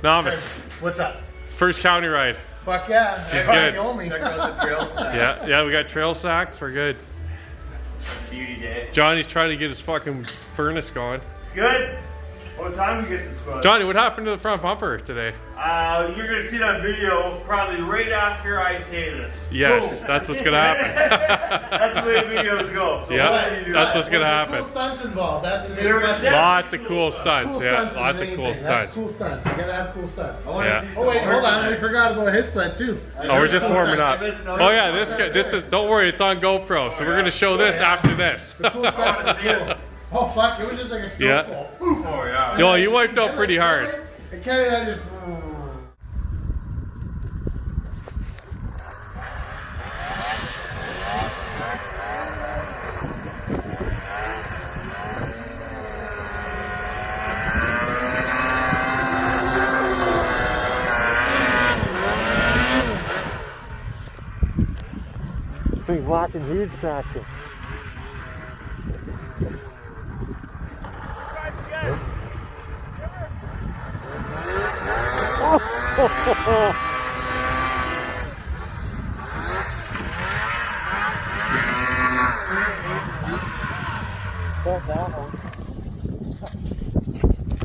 Novice. What's up? First county ride. Fuck yeah. She's good. Only. Check out the trail stack. Yeah, we got trail sacks. We're good. Beauty day. Johnny's trying to get his fucking furnace going. It's good. What time do you get this going? Johnny, what happened to the front bumper today? You're gonna see that video probably right after I say this. Yes, Boom. that's what's gonna happen. That's the way videos go. So Yeah, I'll let you do that's that. what's gonna happen. Cool stunts involved. That's the main There question. was Lots of cool stunts. Cool Yeah, stunts is lots the of main cool thing. That's stunts. cool stunts. You gotta have cool stunts. I want Yeah. to see some Oh wait, hold on. We tonight. forgot about his side too. Oh, we're just warming up. This Oh yeah, this is. Don't worry, it's on GoPro. So we're gonna show this after this. Cool stunts is cool. Oh fuck! It was just like a Yeah. snowball. Oh yeah. Yo, you wiped out pretty hard. And Kenny and I just. Thing's lacking huge traction.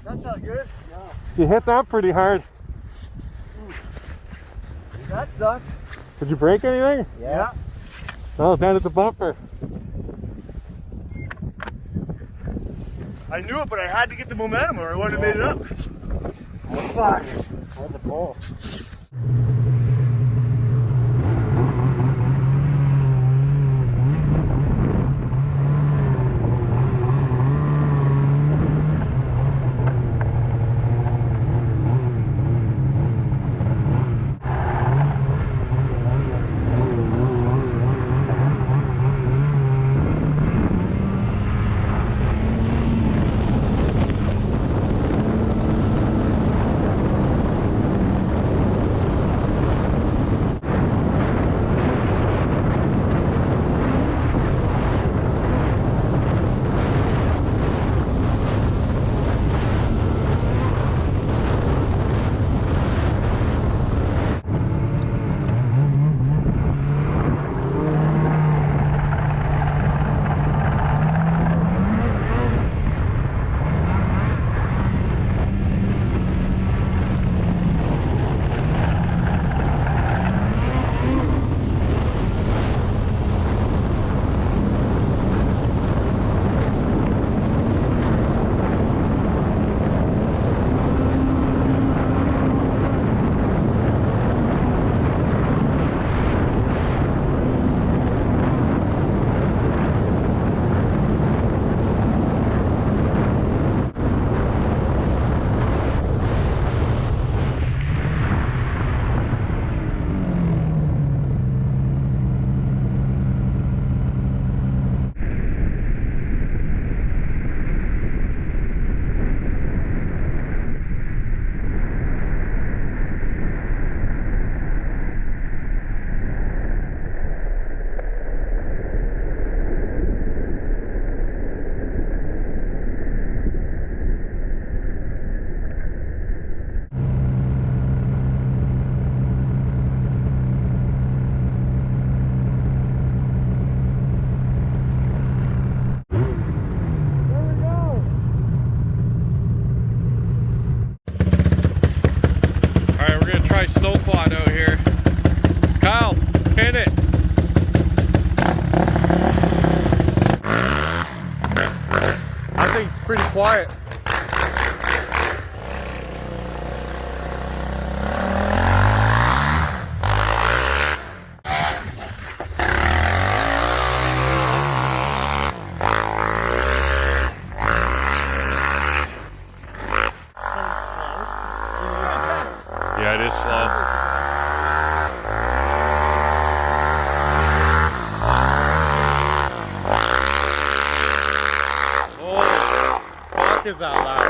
That's not good. You hit that pretty hard. That sucked. Did you break anything? Yeah. Oh, down at the bumper. I knew it, but I had to get the momentum or I wouldn't have made it up. Oh fuck. That's a pull. Snow quad out here. Kyle, hit it. I think it's pretty quiet. Yeah, it is slow. Oh, fuck is that loud?